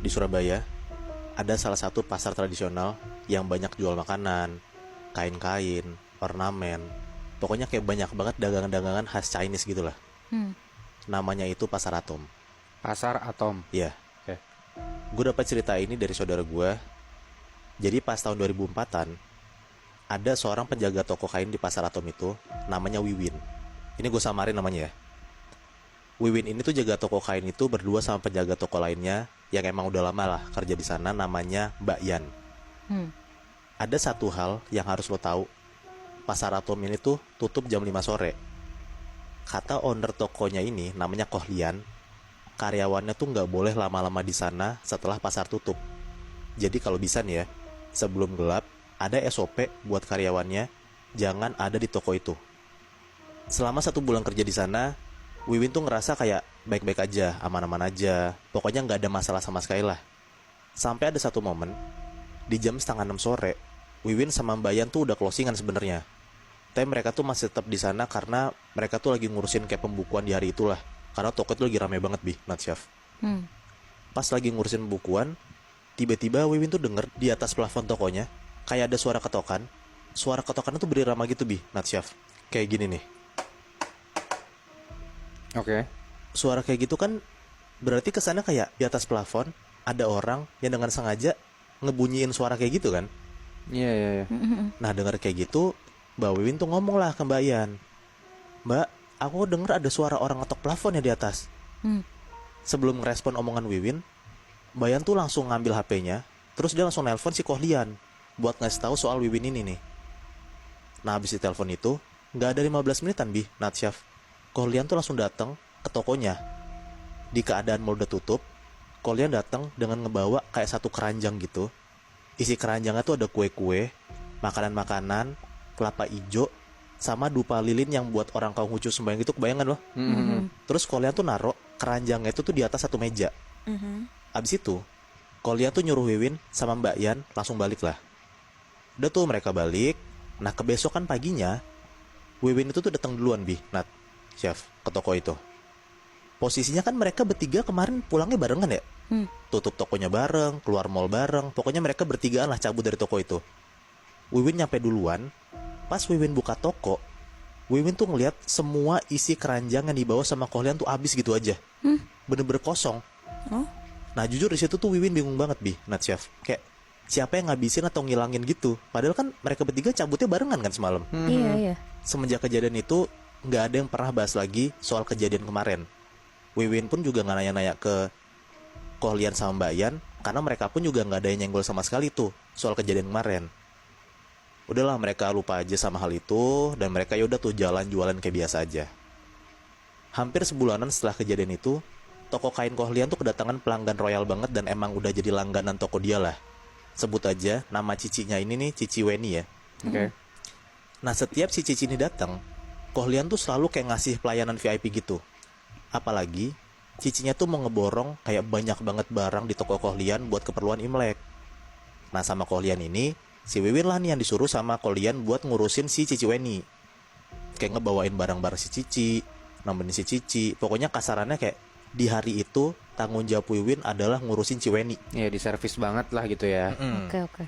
di Surabaya ada salah satu pasar tradisional yang banyak jual makanan, kain-kain, ornamen. Pokoknya kayak banyak banget dagangan-dagangan khas Chinese gitu lah. Hmm. Namanya itu Pasar Atom. Pasar Atom. Iya, Oke. gue dapat cerita ini dari saudara gue. Jadi pas tahun 2004-an, ada seorang penjaga toko kain di Pasar Atom itu, namanya Wiwin. Ini gue samarin namanya ya. Wiwin ini tuh jaga toko kain itu berdua sama penjaga toko lainnya yang emang udah lama lah kerja di sana, namanya Mbak Yan. Hmm. Ada satu hal yang harus lo tahu. Pasar Atom ini tuh tutup jam 5 sore. Kata owner tokonya ini, namanya Kohlian, karyawannya tuh nggak boleh lama-lama di sana setelah pasar tutup. Jadi kalau bisa nih ya, sebelum gelap, ada SOP buat karyawannya, jangan ada di toko itu. Selama 1 bulan kerja di sana, Wiwin tuh ngerasa kayak baik-baik aja, aman-aman aja. Pokoknya nggak ada masalah sama sekali lah. Sampai ada satu momen, di jam setengah 6 sore, Wiwin sama Mbak Yan tuh udah closingan sebenarnya. Tapi mereka tuh masih tetap di sana karena mereka tuh lagi ngurusin kayak pembukuan di hari itulah. Karena toko itu lagi rame banget, Natsyaf. Pas lagi ngurusin pembukuan, tiba-tiba Wiwin tuh denger di atas plafon tokonya kayak ada suara ketokan. Suara ketokannya tuh berirama gitu, Natsyaf. Kayak gini nih. Oke. Suara kayak gitu kan berarti kesannya kayak di atas plafon ada orang yang dengan sengaja ngebunyiin suara kayak gitu kan. Iya. Nah dengar kayak gitu, Mbak Wiwin tuh ngomong lah ke Mbak Yan, "Mbak, aku denger ada suara orang ngetok plafon ya di atas." Sebelum ngerespon omongan Wiwin, Mbak Yan tuh langsung ngambil HP-nya, terus dia langsung nelpon si Kohlian buat ngasih tahu soal Wiwin ini nih. Nah habis di telepon itu nggak ada 15 menitan Natsyaf, Kohlian tuh langsung datang ke tokonya. Di keadaan mall udah tutup, Kohlian datang dengan ngebawa kayak satu keranjang gitu. Isi keranjangnya tuh ada kue-kue, makanan-makanan, kelapa ijo, sama dupa lilin yang buat orang Konghucu sembahyang gitu, kebayangan loh. Terus Kohlian tuh naro keranjangnya itu tuh di atas satu meja. Abis itu, Kohlian tuh nyuruh Wiwin sama Mbak Yan langsung balik lah. Udah tuh mereka balik. Nah kebesokan paginya, Wiwin itu tuh datang duluan Nat, Chef, ke toko itu. Posisinya kan mereka bertiga kemarin pulangnya barengan ya. Tutup tokonya bareng, keluar mall bareng. Pokoknya mereka bertigaan lah cabut dari toko itu. Wiwin nyampe duluan. Pas Wiwin buka toko, Wiwin tuh ngeliat semua isi keranjang yang dibawa sama Kohlian tuh habis gitu aja. Bener-bener kosong. Nah jujur di situ tuh Wiwin bingung banget Nat Chef. Kayak siapa yang ngabisin atau ngilangin gitu. Padahal kan mereka bertiga cabutnya barengan kan semalam. Iya. Semenjak kejadian itu nggak ada yang pernah bahas lagi soal kejadian kemarin. Wiwin pun juga nggak nanya-nanya ke Kohlian sama Mbak Yan, karena mereka pun juga nggak ada yang nyenggol sama sekali tuh soal kejadian kemarin. Udahlah mereka lupa aja sama hal itu, dan mereka yaudah tuh jalan jualan kayak biasa aja. Hampir sebulanan setelah kejadian itu, toko kain Kohlian tuh kedatangan pelanggan royal banget dan emang udah jadi langganan toko dia lah. Sebut aja nama cicinya ini nih, Cici Weni ya. Oke. Nah setiap si Cici ini datang, Kohlian tuh selalu kayak ngasih pelayanan VIP gitu. Apalagi cicinya tuh mau ngeborong kayak banyak banget barang di toko Kohlian buat keperluan Imlek. Nah sama Kohlian ini, si Wiwin lah nih yang disuruh sama Kohlian buat ngurusin si Cici Weni. Kayak ngebawain barang-barang si Cici, nemenin si Cici. Pokoknya kasarannya kayak di hari itu tanggung jawab Wiwin adalah ngurusin Ciweni. Iya, di servis banget lah gitu ya. Oke.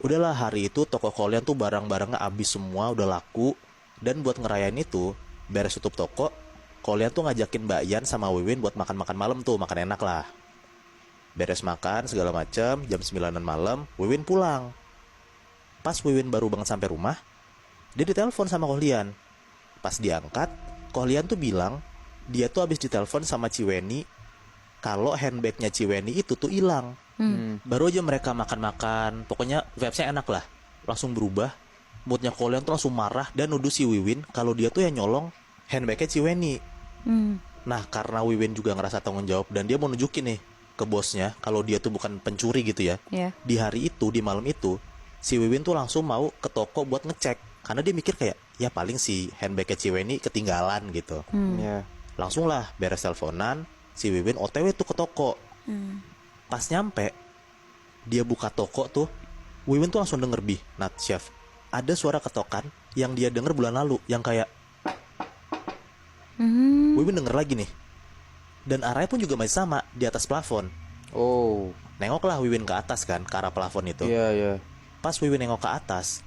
Udahlah hari itu toko Kohlian tuh barang-barangnya habis semua, udah laku. Dan buat ngerayain itu, beres tutup toko, Kohlian tuh ngajakin Mbak Yan sama Wiwin buat makan-makan malam tuh, makan enak lah. Beres makan segala macam, jam 9 malam, Wiwin pulang. Pas Wiwin baru banget sampai rumah, dia ditelepon sama Kohlian. Pas diangkat, Kohlian tuh bilang dia tuh habis ditelepon sama Ciweni kalau handbagnya Ciweni itu tuh hilang. Baru aja mereka makan-makan, pokoknya vibes-nya enak lah. Langsung berubah, moodnya Kohlian tuh langsung marah dan nuduh si Wiwin kalau dia tuh yang nyolong handbagnya Ciweni. Nah karena Wiwin juga ngerasa tanggung jawab dan dia mau nunjukin nih ke bosnya kalau dia tuh bukan pencuri gitu ya. Di hari itu, di malam itu, si Wiwin tuh langsung mau ke toko buat ngecek. Karena dia mikir kayak, ya paling si handbagnya Ciweni ketinggalan gitu. Iya. Langsung lah beres teleponan, si Wiwin OTW tuh ke toko. Pas nyampe, dia buka toko tuh, Wiwin tuh langsung denger Nat Chef, ada suara ketokan yang dia denger bulan lalu, yang kayak Wiwin denger lagi nih. Dan arahnya pun juga masih sama, di atas plafon. Oh, Nengoklah Wiwin ke atas kan, ke arah plafon itu. iya, iya. Pas Wiwin nengok ke atas,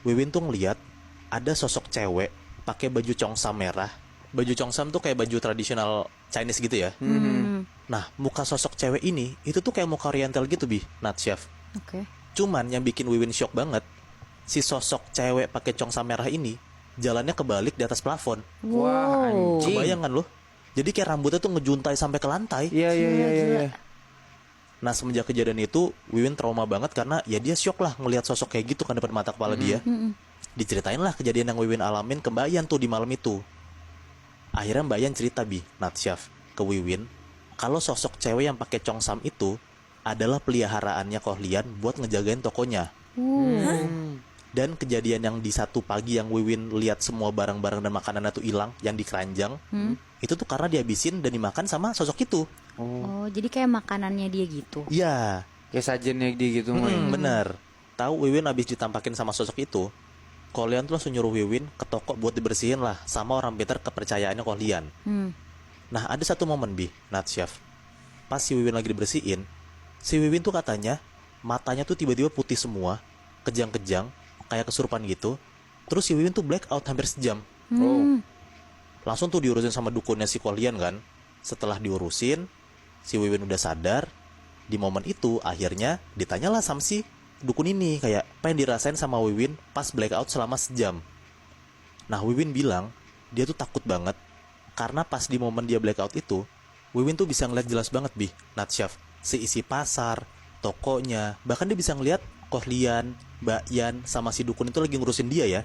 Wiwin tuh ngeliat ada sosok cewek pakai baju congsam merah. Baju congsam tuh kayak baju tradisional Chinese gitu ya. Nah, muka sosok cewek ini itu tuh kayak muka oriental gitu, Natsyaf. Oke. Cuman yang bikin Wiwin shock banget, si sosok cewek pakai congsam merah ini jalannya kebalik di atas plafon. Wah, Wow. anjing. Kebayang kan lo? Jadi kayak rambutnya tuh ngejuntai sampai ke lantai. Iya, iya, iya, iya, Gila. iya. Nah, semenjak kejadian itu, Wiwin trauma banget karena ya dia shock lah ngelihat sosok kayak gitu kan depan mata kepala dia. Diceritain lah kejadian yang Wiwin alamin ke Mbak Yan tuh di malam itu. Akhirnya Mbak Yan cerita, Natsyaf, ke Wiwin, kalau sosok cewek yang pakai congsam itu adalah peliharaannya Kohlian buat ngejagain tokonya. Dan kejadian yang di satu pagi yang Wiwin lihat semua barang-barang dan makanannya tuh hilang, yang di keranjang, itu tuh karena dihabisin dan dimakan sama sosok itu. Oh, jadi kayak makanannya dia gitu. Iya, Kayak sajennya dia gitu, Moy. bener. Tahu Wiwin habis ditampakin sama sosok itu, Kohlian tuh langsung nyuruh Wiwin ke toko buat dibersihin lah sama orang pintar kepercayaannya Kohlian. Nah, ada satu momen, Natsyaf. Pas si Wiwin lagi dibersihin, si Wiwin tuh katanya matanya tuh tiba-tiba putih semua, kejang-kejang, kayak kesurupan gitu. Terus si Wiwin tuh black out hampir sejam. Oh, Langsung tuh diurusin sama dukunnya si Kohlian kan. Setelah diurusin, si Wiwin udah sadar. Di momen itu akhirnya ditanyalah sama si dukun ini kayak apa yang dirasain sama Wiwin pas blackout selama sejam. Nah, Wiwin bilang dia tuh takut banget karena pas di momen dia blackout itu, Wiwin tuh bisa ngeliat jelas banget, Natsyaf, seisi pasar, tokonya, bahkan dia bisa ngeliat Kohlian, Mbak Yan sama si dukun itu lagi ngurusin dia ya.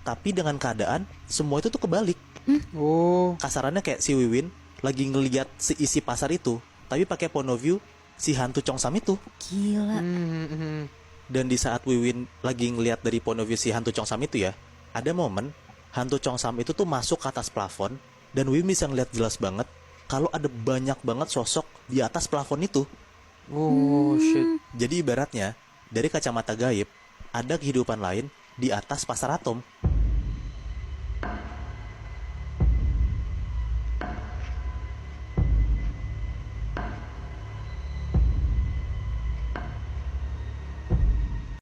Tapi dengan keadaan semua itu tuh kebalik. oh, Kasarannya kayak si Wiwin lagi ngeliat seisi pasar itu, tapi pakai point of view si hantu congsam itu. Gila. Dan di saat Wiwin lagi ngeliat dari point of view si hantu congsam itu ya, ada momen hantu congsam itu tuh masuk ke atas plafon dan Wiwin bisa ngeliat jelas banget kalau ada banyak banget sosok di atas plafon itu. oh, shit. Jadi ibaratnya dari kacamata gaib ada kehidupan lain di atas pasar atom.